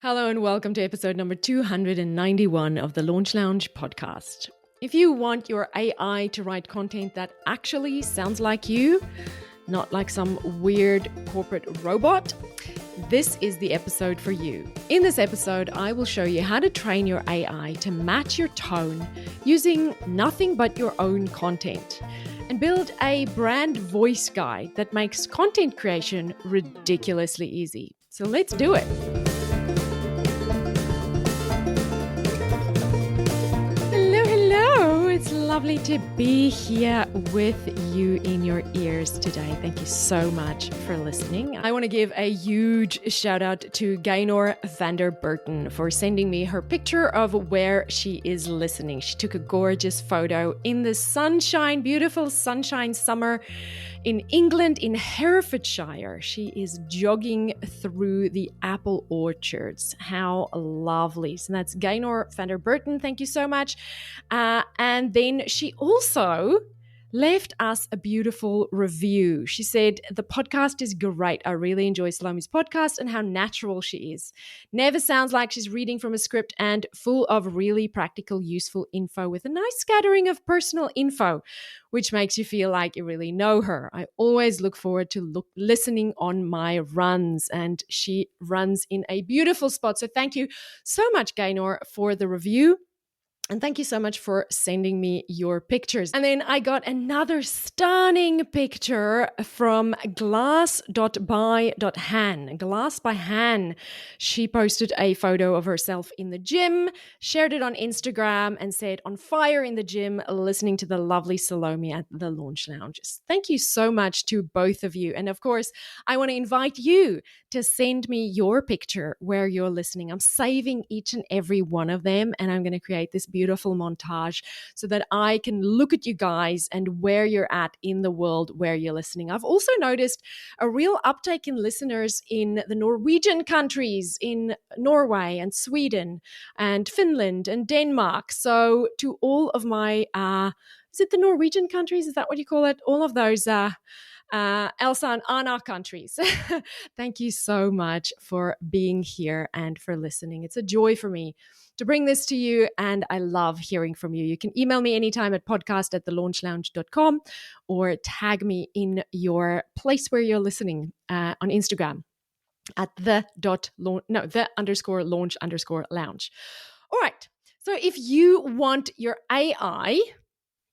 Hello and welcome to episode number 291 of the Launch Lounge podcast. If you want your AI to write content that actually sounds like you, not like some weird corporate robot, this is the episode for you. In this episode, I will show you how to train your AI to match your tone using nothing but your own content and build a brand voice guide that makes content creation ridiculously easy. So let's do it. It's lovely to be here with you in your ears today. Thank you so much for listening. I want to give a huge shout out to Gaynor van der Burton for sending me her picture of where she is listening. She took a gorgeous photo in the sunshine, beautiful sunshine summer in England, in Herefordshire. She is jogging through the apple orchards. How lovely. So that's Gaynor van der Burton. Thank you so much. And then she also left us a beautiful review. She said, the podcast is great. I really enjoy Salome's podcast and how natural she is. Never sounds like she's reading from a script and full of really practical, useful info with a nice scattering of personal info, which makes you feel like you really know her. I always look forward to listening on my runs, and she runs in a beautiful spot. So thank you so much, Gaynor, for the review. And thank you so much for sending me your pictures. And then I got another stunning picture from glass.by.han. Glass by Han. She posted a photo of herself in the gym, shared it on Instagram, and said, on fire in the gym, listening to the lovely Salome at the Launch Lounges. Thank you so much to both of you. And of course, I want to invite you to send me your picture where you're listening. I'm saving each and every one of them, and I'm going to create this beautiful montage so that I can look at you guys and where you're at in the world where you're listening. I've also noticed a real uptake in listeners in the Norwegian countries, in Norway and Sweden and Finland and Denmark. So to all of my, is it the Norwegian countries? Is that what you call it? All of those Elsa and Anna countries. Thank you so much for being here and for listening. It's a joy for me to bring this to you, and I love hearing from you. You can email me anytime at podcast@thelaunchlounge.com or tag me in your place where you're listening on Instagram at the_launch_lounge. All right. So if you want your AI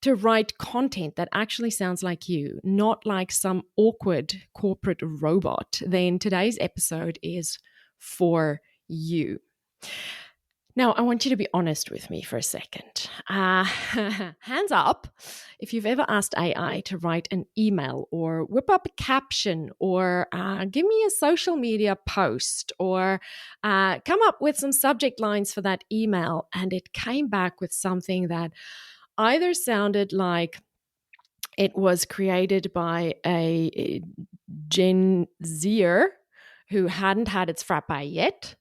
to write content that actually sounds like you, not like some awkward corporate robot, then today's episode is for you. Now, I want you to be honest with me for a second. Hands up if you've ever asked AI to write an email or whip up a caption or give me a social media post or come up with some subject lines for that email, and it came back with something that either sounded like it was created by a Gen Zer who hadn't had its frappe yet,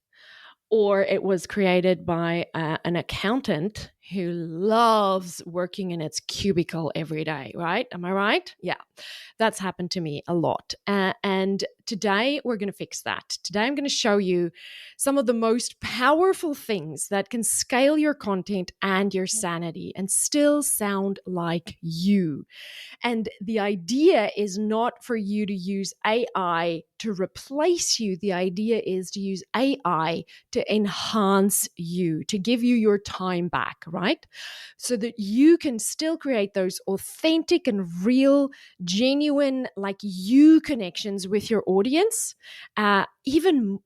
or it was created by an accountant who loves working in its cubicle every day, right? Am I right? Yeah, that's happened to me a lot. And today we're going to fix that. Today I'm going to show you some of the most powerful things that can scale your content and your sanity and still sound like you. And the idea is not for you to use AI to replace you. The idea is to use AI to enhance you, to give you your time back, right? So that you can still create those authentic and real, genuine, like you connections with your audience, even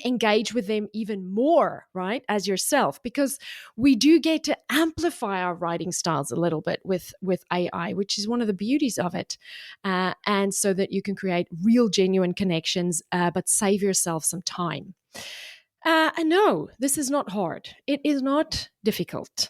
engage with them even more, right, as yourself, because we do get to amplify our writing styles a little bit with AI, which is one of the beauties of it, and so that you can create real, genuine connections, but save yourself some time. And no, this is not hard. It is not difficult.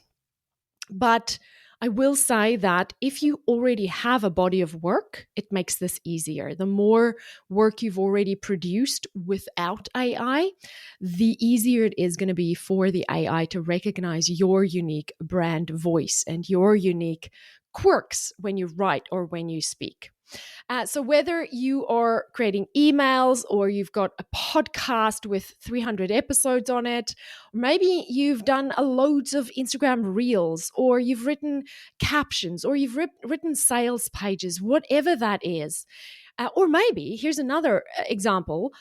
But I will say that if you already have a body of work, it makes this easier. The more work you've already produced without AI, the easier it is going to be for the AI to recognize your unique brand voice and your unique quirks when you write or when you speak. So whether you are creating emails or you've got a podcast with 300 episodes on it, or maybe you've done loads of Instagram reels, or you've written captions, or you've written sales pages, whatever that is. Or maybe, here's another example,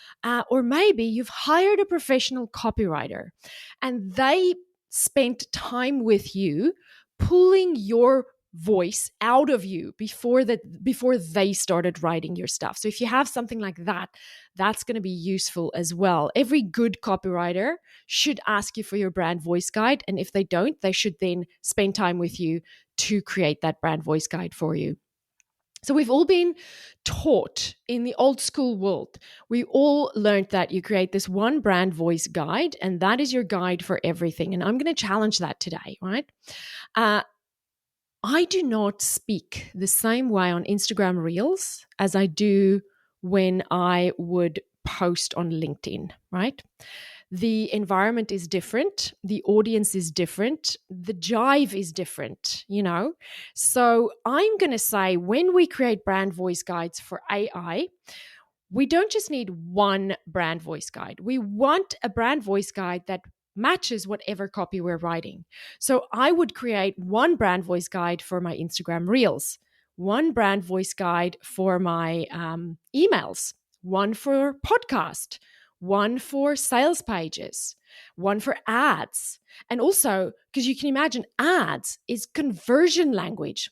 or maybe you've hired a professional copywriter and they spent time with you pulling your voice out of you before they started writing your stuff. So if you have something like that, that's going to be useful as well. Every good copywriter should ask you for your brand voice guide, and if they don't, they should then spend time with you to create that brand voice guide for you. So we've all been taught in the old school world, we all learned that you create this one brand voice guide, and that is your guide for everything. And I'm going to challenge that today, right? I do not speak the same way on Instagram Reels as I do when I would post on LinkedIn, right? The environment is different. The audience is different. The jive is different, So I'm going to say when we create brand voice guides for AI, we don't just need one brand voice guide. We want a brand voice guide that matches whatever copy we're writing. So I would create one brand voice guide for my Instagram Reels, one brand voice guide for my emails, one for podcast, one for sales pages, one for ads. And also, because you can imagine ads is conversion language.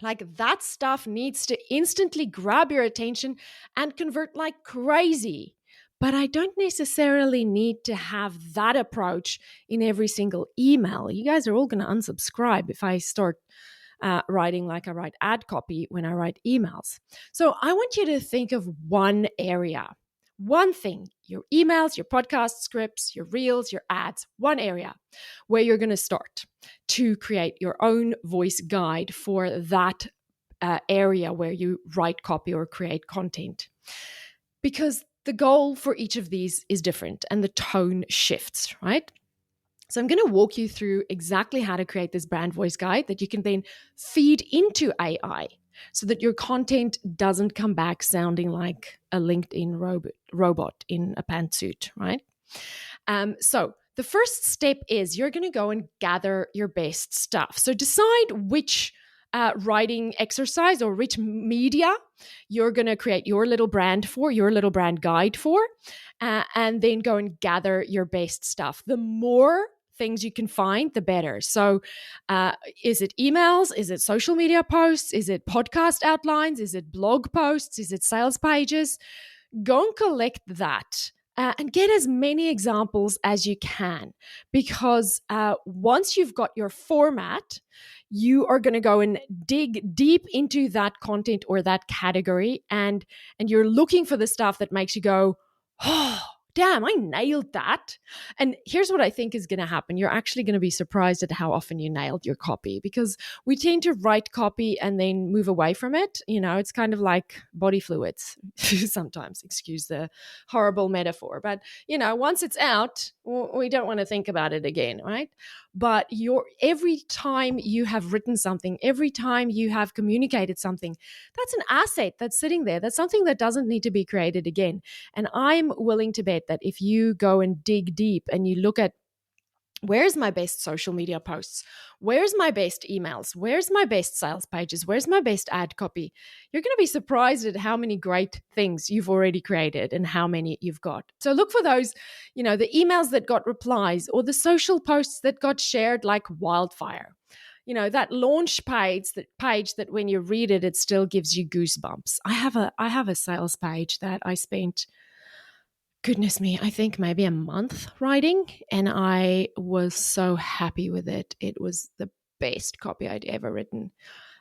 Like that stuff needs to instantly grab your attention and convert like crazy. But I don't necessarily need to have that approach in every single email. You guys are all going to unsubscribe if I start writing like I write ad copy when I write emails. So I want you to think of one area, one thing, your emails, your podcast scripts, your reels, your ads, one area where you're going to start to create your own voice guide for that area where you write copy or create content. Because the goal for each of these is different and the tone shifts, right? So I'm going to walk you through exactly how to create this brand voice guide that you can then feed into AI so that your content doesn't come back sounding like a LinkedIn robot in a pantsuit, right? So the first step is you're going to go and gather your best stuff. So decide which writing exercise or which media you're going to create your little brand for, your little brand guide for, and then go and gather your best stuff. The more things you can find, the better. So is it emails? Is it social media posts? Is it podcast outlines? Is it blog posts? Is it sales pages? Go and collect that. And get as many examples as you can, because once you've got your format, you are going to go and dig deep into that content or that category, and you're looking for the stuff that makes you go, oh, damn, I nailed that. And here's what I think is going to happen. You're actually going to be surprised at how often you nailed your copy, because we tend to write copy and then move away from it. It's kind of like body fluids sometimes, excuse the horrible metaphor. But, once it's out, we don't want to think about it again, right? But every time you have written something, every time you have communicated something, that's an asset that's sitting there. That's something that doesn't need to be created again. And I'm willing to bet that if you go and dig deep and you look at where's my best social media posts, where's my best emails, where's my best sales pages, where's my best ad copy, you're going to be surprised at how many great things you've already created and how many you've got. So look for those, the emails that got replies or the social posts that got shared like wildfire. That launch page that when you read it, it still gives you goosebumps. I have a sales page that I spent, goodness me, I think maybe a month writing, and I was so happy with it. It was the best copy I'd ever written,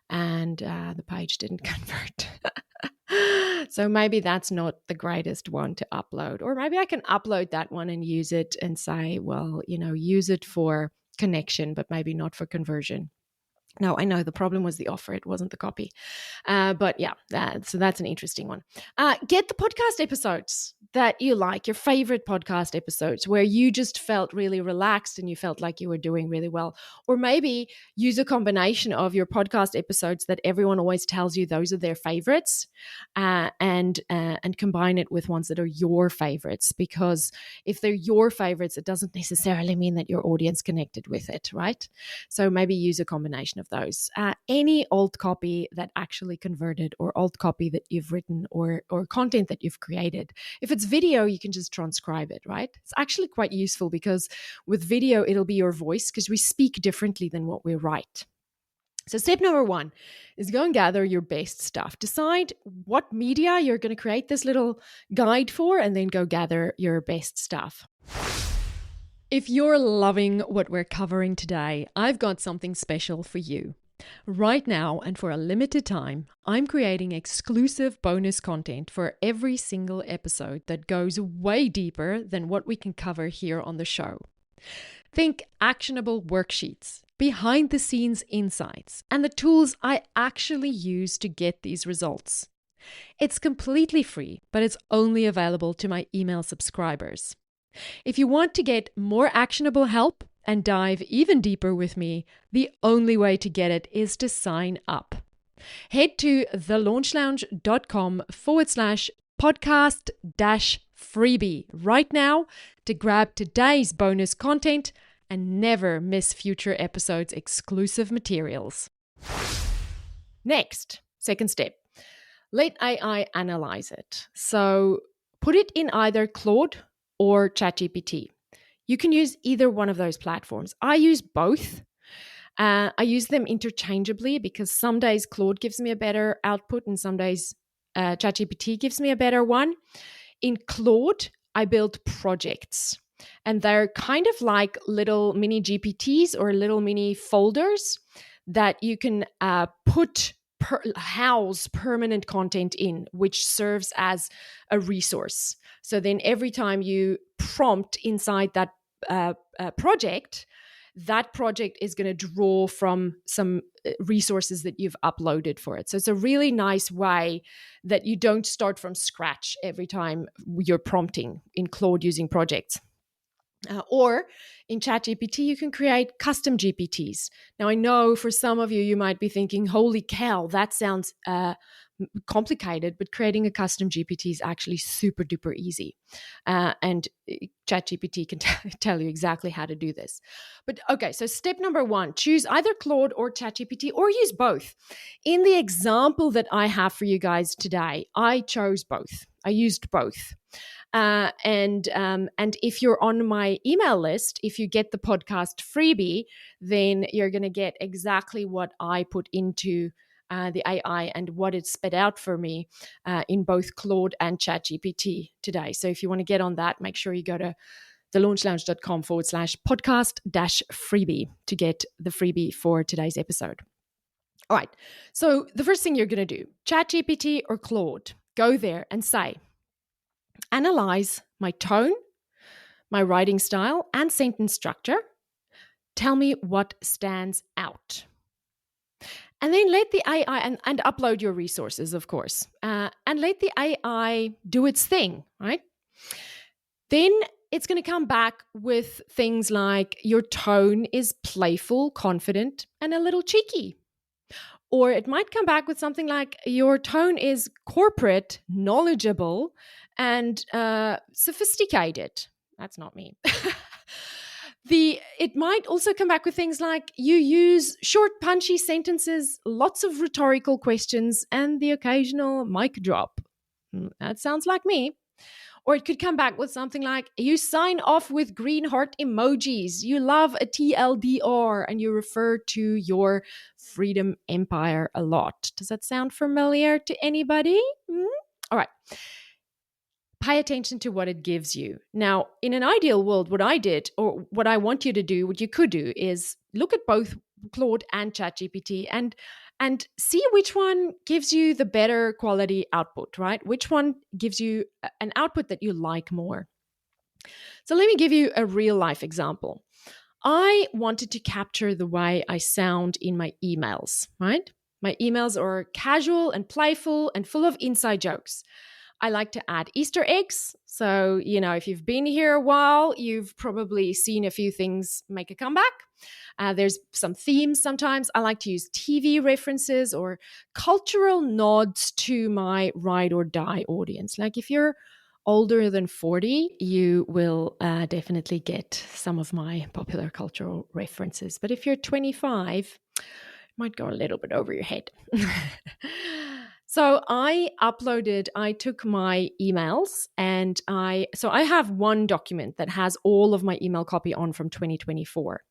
and the page didn't convert. So maybe that's not the greatest one to upload, or maybe I can upload that one and use it and say, well, use it for connection, but maybe not for conversion. No, I know the problem was the offer. It wasn't the copy. But yeah, so that's an interesting one. Get the podcast episodes that you like, your favorite podcast episodes where you just felt really relaxed and you felt like you were doing really well. Or maybe use a combination of your podcast episodes that everyone always tells you those are their favorites, and combine it with ones that are your favorites. Because if they're your favorites, it doesn't necessarily mean that your audience connected with it, right? So maybe use a combination of those. Any old copy that actually converted, or old copy that you've written, or content that you've created. If it's video, you can just transcribe it, right? It's actually quite useful because with video, it'll be your voice because we speak differently than what we write. So step number 1 is go and gather your best stuff. Decide what media you're going to create this little guide for, and then go gather your best stuff. If you're loving what we're covering today, I've got something special for you. Right now, and for a limited time, I'm creating exclusive bonus content for every single episode that goes way deeper than what we can cover here on the show. Think actionable worksheets, behind the scenes insights, and the tools I actually use to get these results. It's completely free, but it's only available to my email subscribers. If you want to get more actionable help and dive even deeper with me, the only way to get it is to sign up. Head to thelaunchlounge.com/podcast-freebie right now to grab today's bonus content and never miss future episodes' exclusive materials. Next, second step, let AI analyze it. So put it in either Claude or ChatGPT. You can use either one of those platforms. I use both. I use them interchangeably because some days Claude gives me a better output and some days ChatGPT gives me a better one. In Claude, I build projects, and they're kind of like little mini GPTs or little mini folders that you can house permanent content in, which serves as a resource. So then every time you prompt inside that project, that project is going to draw from some resources that you've uploaded for it. So it's a really nice way that you don't start from scratch every time you're prompting in Claude using projects. Or in ChatGPT, you can create custom GPTs. Now, I know for some of you, you might be thinking, holy cow, that sounds complicated, but creating a custom GPT is actually super duper easy. And ChatGPT can tell you exactly how to do this. But okay, so step number 1, choose either Claude or ChatGPT, or use both. In the example that I have for you guys today, I chose both. I used both. And if you're on my email list, if you get the podcast freebie, then you're going to get exactly what I put into the AI and what it spit out for me in both Claude and ChatGPT today. So if you want to get on that, make sure you go to thelaunchlounge.com/podcast-freebie to get the freebie for today's episode. All right. So the first thing you're going to do, ChatGPT or Claude, go there and say, analyze my tone, my writing style, and sentence structure. Tell me what stands out. And then let the AI, and upload your resources, of course, and let the AI do its thing, right? Then it's going to come back with things like your tone is playful, confident, and a little cheeky. Or it might come back with something like your tone is corporate, knowledgeable, and sophisticated. That's not me. It might also come back with things like you use short, punchy sentences, lots of rhetorical questions, and the occasional mic drop. That sounds like me. Or it could come back with something like, you sign off with green heart emojis, you love a TLDR, and you refer to your freedom empire a lot. Does that sound familiar to anybody? All right. Pay attention to what it gives you. Now, in an ideal world, what I did, or what I want you to do, what you could do, is look at both Claude and ChatGPT and see which one gives you the better quality output, right? Which one gives you an output that you like more. So let me give you a real life example. I wanted to capture the way I sound in my emails, right? My emails are casual and playful and full of inside jokes. I like to add Easter eggs. So, if you've been here a while, you've probably seen a few things make a comeback. There's some themes sometimes. I like to use TV references or cultural nods to my ride or die audience. Like if you're older than 40, you will definitely get some of my popular cultural references. But if you're 25, it might go a little bit over your head. So I took my emails and I have one document that has all of my email copy on from 2024.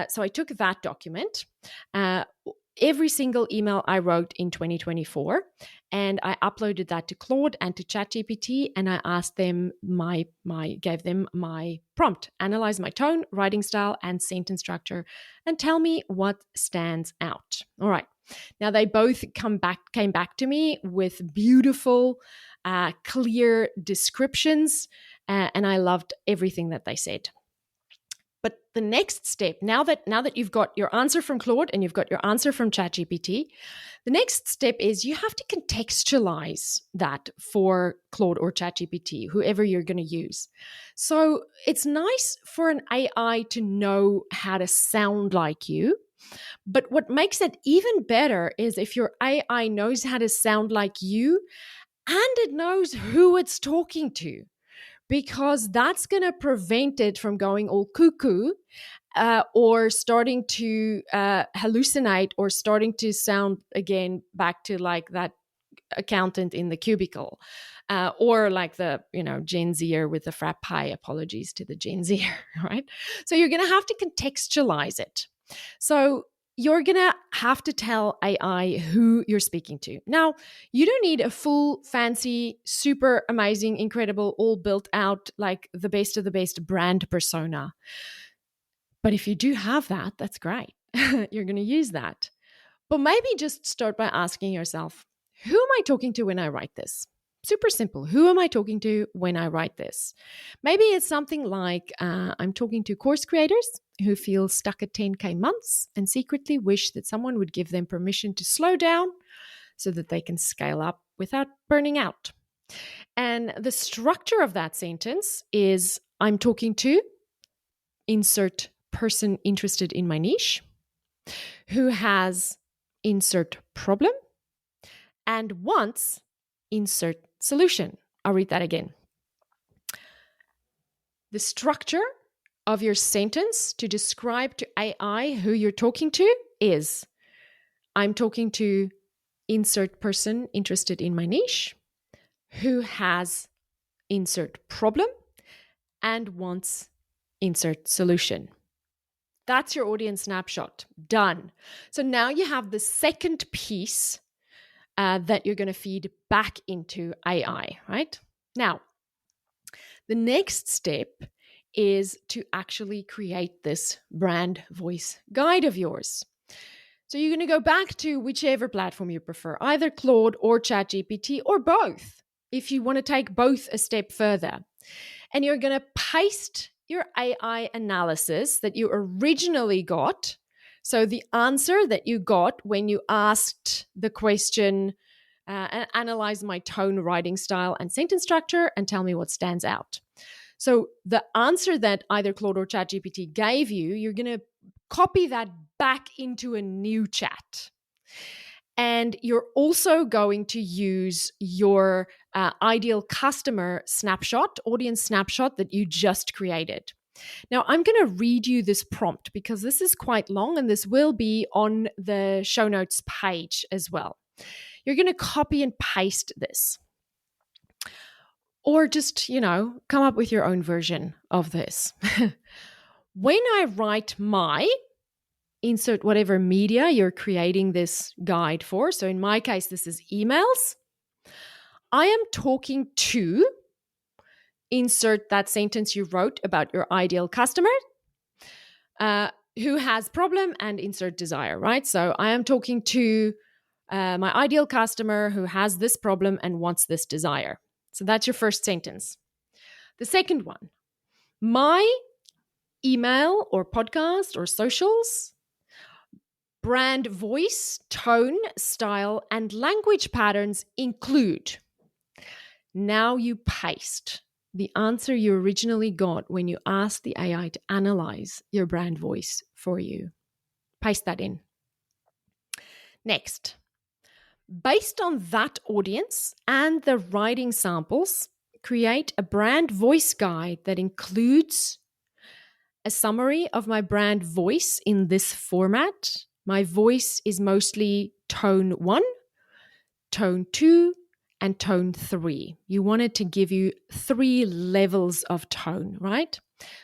So I took that document, every single email I wrote in 2024, and I uploaded that to Claude and to ChatGPT, and I asked them gave them my prompt: analyze my tone, writing style, and sentence structure, and tell me what stands out. All right. Now they both came back to me with beautiful, clear descriptions, and I loved everything that they said. But the next step, now that you've got your answer from Claude and you've got your answer from ChatGPT, the next step is you have to contextualize that for Claude or ChatGPT, whoever you're going to use. So it's nice for an AI to know how to sound like you. But what makes it even better is if your AI knows how to sound like you and it knows who it's talking to, because that's going to prevent it from going all cuckoo or starting to hallucinate or starting to sound again back to like that accountant in the cubicle or like the Gen Zer with the frat pie. Apologies to the Gen Zer, right? So you're going to have to contextualize it. So you're going to have to tell AI who you're speaking to. Now, you don't need a full, fancy, super amazing, incredible, all built out, like the best of the best brand persona. But if you do have that, that's great. You're going to use that. But maybe just start by asking yourself, who am I talking to when I write this? Super simple. Who am I talking to when I write this? Maybe it's something like I'm talking to course creators who feel stuck at 10K months and secretly wish that someone would give them permission to slow down so that they can scale up without burning out. And the structure of that sentence is I'm talking to insert person interested in my niche who has insert problem and wants insert solution. I'll read that again. The structure of your sentence to describe to AI who you're talking to is I'm talking to insert person interested in my niche who has insert problem and wants insert solution. That's your audience snapshot. Done. So now you have the second piece that you're going to feed back into AI, right? Now, the next step is to actually create this brand voice guide of yours. So you're going to go back to whichever platform you prefer, either Claude or ChatGPT or both, if you want to take both a step further. And you're going to paste your AI analysis that you originally got. So the answer that you got when you asked the question, analyze my tone, writing style, and sentence structure, and tell me what stands out. So the answer that either Claude or ChatGPT gave you, you're going to copy that back into a new chat. And you're also going to use your ideal customer snapshot, audience snapshot that you just created. Now, I'm going to read you this prompt because this is quite long and this will be on the show notes page as well. You're going to copy and paste this. Or just, come up with your own version of this. When I write my, insert whatever media you're creating this guide for. So in my case, this is emails. I am talking to, insert that sentence you wrote about your ideal customer who has problem and insert desire, right? So I am talking to my ideal customer who has this problem and wants this desire. So that's your first sentence. The second one, my email or podcast or socials. Brand voice, tone, style, and language patterns include. Now you paste the answer you originally got when you asked the AI to analyze your brand voice for you. Paste that in. Next, based on that audience and the writing samples, create a brand voice guide that includes a summary of my brand voice in this format. My voice is mostly tone 1, tone 2, and tone 3. You want it to give you 3 levels of tone, right?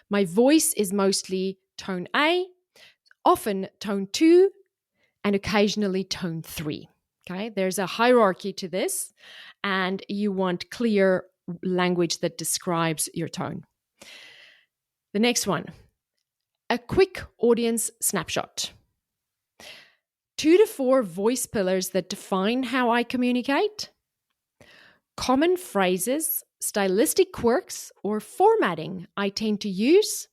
My voice is mostly tone A, often tone 2, and occasionally tone 3. Okay, there's a hierarchy to this, and you want clear language that describes your tone. The next one, a quick audience snapshot. 2 to 4 voice pillars that define how I communicate. Common phrases, stylistic quirks, or formatting I tend to use.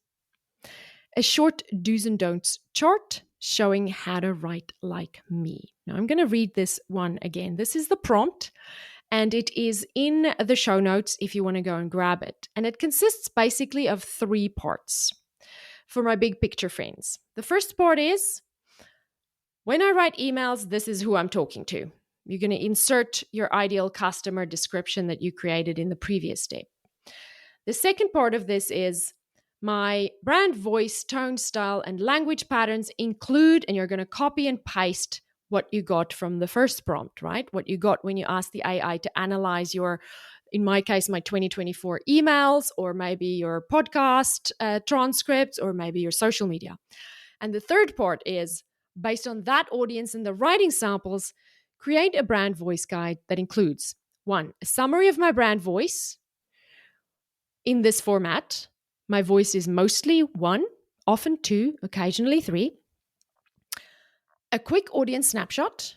A short do's and don'ts chart showing how to write like me. Now I'm going to read this one again. This is the prompt, and it is in the show notes if you want to go and grab it. And it consists basically of 3 parts for my big picture friends. The first part is, when I write emails, this is who I'm talking to. You're going to insert your ideal customer description that you created in the previous step. The second part of this is, my brand voice, tone, style, and language patterns include, and you're going to copy and paste what you got from the first prompt, right? What you got when you asked the AI to analyze your, in my case, my 2024 emails, or maybe your podcast transcripts, or maybe your social media. And the third part is, based on that audience and the writing samples, create a brand voice guide that includes 1, a summary of my brand voice in this format. My voice is mostly 1, often 2, occasionally 3. A quick audience snapshot.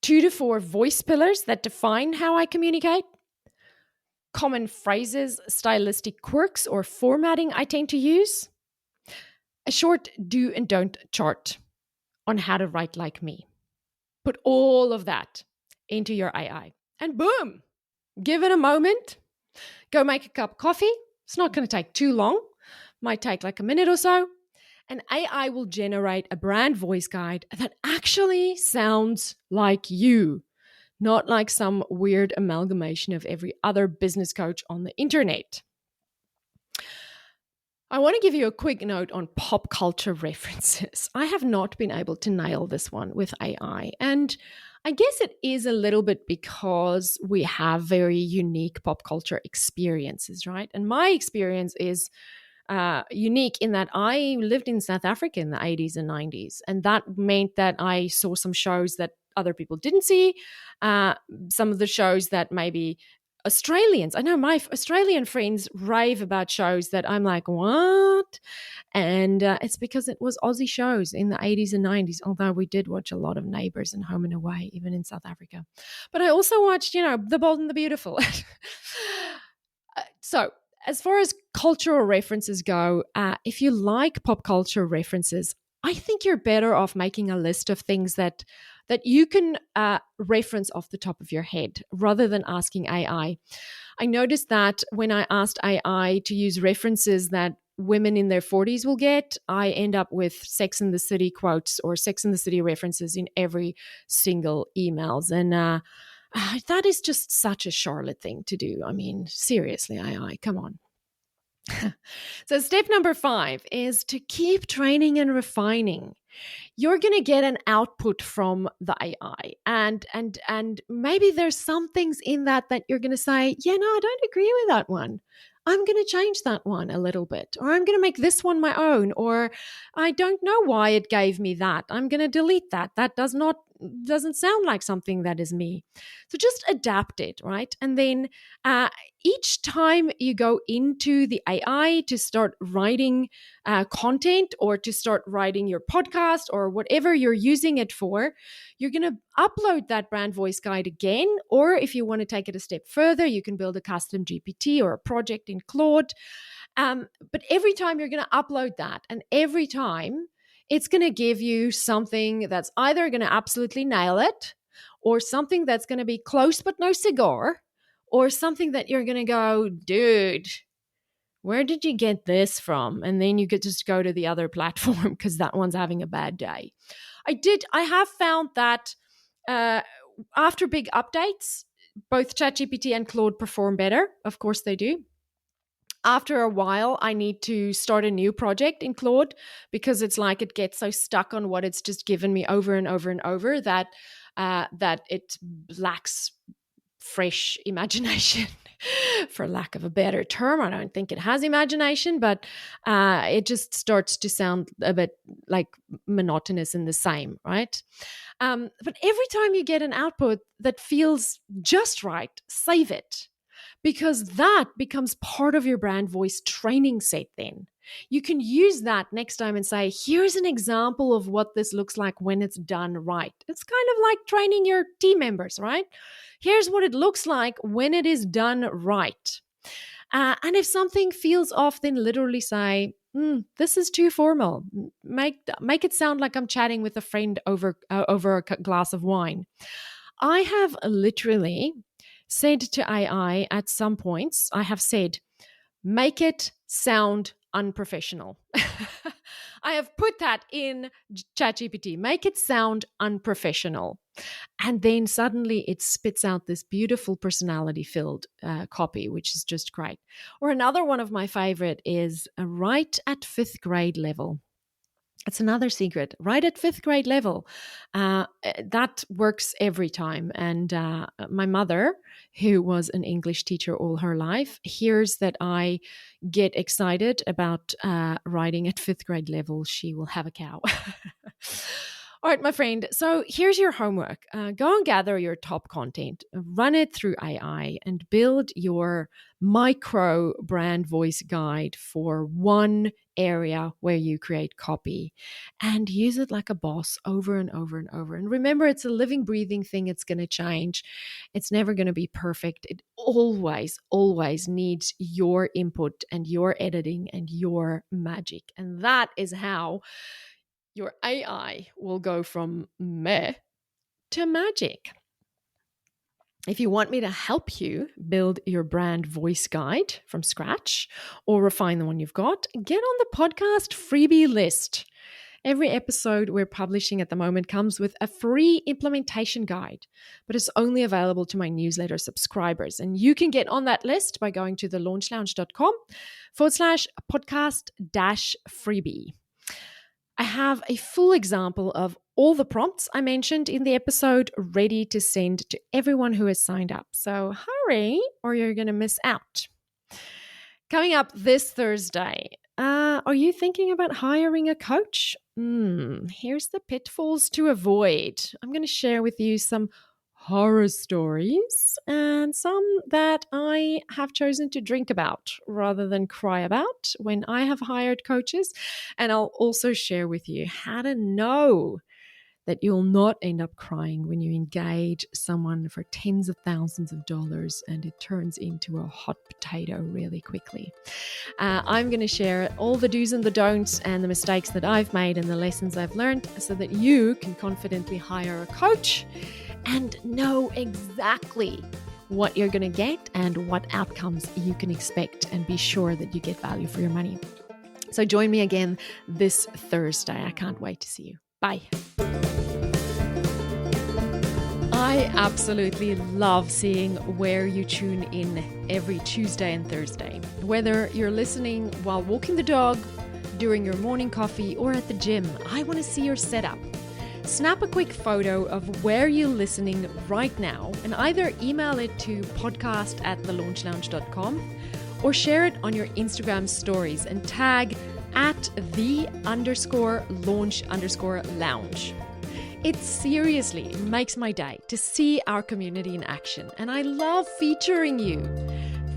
2 to 4 voice pillars that define how I communicate. Common phrases, stylistic quirks, or formatting I tend to use. A short do and don't chart on how to write like me. Put all of that into your AI and boom, give it a moment. Go make a cup of coffee. It's not going to take too long. Might take like a minute or so. And AI will generate a brand voice guide that actually sounds like you, not like some weird amalgamation of every other business coach on the internet. I want to give you a quick note on pop culture references. I have not been able to nail this one with AI. And I guess it is a little bit because we have very unique pop culture experiences, right? And my experience is unique in that I lived in South Africa in the 80s and 90s. And that meant that I saw some shows that other people didn't see, some of the shows that maybe Australians, I know my Australian friends rave about shows that I'm like, what? And it's because it was Aussie shows in the 80s and 90s, although we did watch a lot of Neighbours and Home and Away, even in South Africa. But I also watched, The Bold and the Beautiful. So as far as cultural references go, if you like pop culture references, I think you're better off making a list of things that you can reference off the top of your head rather than asking AI. I noticed that when I asked AI to use references that women in their 40s will get, I end up with Sex and the City quotes or Sex and the City references in every single emails. And that is just such a Charlotte thing to do. I mean, seriously, AI, come on. So step number 5 is to keep training and refining. You're going to get an output from the AI, and maybe there's some things in that you're going to say, yeah, no, I don't agree with that one. I'm going to change that one a little bit, or I'm going to make this one my own, or I don't know why it gave me that. I'm going to delete that. That does not doesn't sound like something that is me. So just adapt it, right? And then each time you go into the AI to start writing content or to start writing your podcast or whatever you're using it for, you're going to upload that brand voice guide again. Or if you want to take it a step further, you can build a custom GPT or a project in Claude. But every time you're going to upload that, and every time it's going to give you something that's either going to absolutely nail it, or something that's going to be close but no cigar, or something that you're going to go, dude, where did you get this from? And then you could just go to the other platform because that one's having a bad day. I have found that after big updates, both ChatGPT and Claude perform better. Of course they do. After a while, I need to start a new project in Claude because it's like it gets so stuck on what it's just given me over and over and over that it lacks fresh imagination, for lack of a better term. I don't think it has imagination, but it just starts to sound a bit like monotonous and the same, right? But every time you get an output that feels just right, save it. Because that becomes part of your brand voice training set then. You can use that next time and say, here's an example of what this looks like when it's done right. It's kind of like training your team members, right? Here's what it looks like when it is done right. And if something feels off, then literally say, this is too formal. Make it sound like I'm chatting with a friend over a glass of wine. I have literally said to AI at some points, I have said, make it sound unprofessional. I have put that in ChatGPT, make it sound unprofessional. And then suddenly it spits out this beautiful personality-filled copy, which is just great. Or another one of my favorite is write at 5th grade level. It's another secret, right at 5th grade level. That works every time. And my mother, who was an English teacher all her life, hears that I get excited about writing at 5th grade level. She will have a cow. All right, my friend. So here's your homework. Go and gather your top content, run it through AI, and build your micro brand voice guide for one area where you create copy, and use it like a boss over and over and over. And remember, it's a living, breathing thing. It's going to change. It's never going to be perfect. It always, always needs your input and your editing and your magic. And that is how your AI will go from meh to magic. If you want me to help you build your brand voice guide from scratch or refine the one you've got, get on the podcast freebie list. Every episode we're publishing at the moment comes with a free implementation guide, but it's only available to my newsletter subscribers. And you can get on that list by going to thelaunchlounge.com/podcast-freebie. I have a full example of all the prompts I mentioned in the episode ready to send to everyone who has signed up. So hurry or you're going to miss out. Coming up this Thursday, are you thinking about hiring a coach? Here's the pitfalls to avoid. I'm going to share with you some horror stories and some that I have chosen to drink about rather than cry about when I have hired coaches. And I'll also share with you how to know that you'll not end up crying when you engage someone for tens of thousands of dollars and it turns into a hot potato really quickly. I'm going to share all the do's and the don'ts and the mistakes that I've made and the lessons I've learned so that you can confidently hire a coach and know exactly what you're going to get and what outcomes you can expect, and be sure that you get value for your money. So join me again this Thursday. I can't wait to see you. Bye. I absolutely love seeing where you tune in every Tuesday and Thursday. Whether you're listening while walking the dog, during your morning coffee, or at the gym, I want to see your setup. Snap a quick photo of where you're listening right now and either email it to podcast@thelaunchlounge.com or share it on your Instagram stories and tag @the_launch_lounge. It seriously makes my day to see our community in action, and I love featuring you.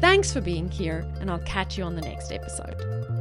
Thanks for being here, and I'll catch you on the next episode.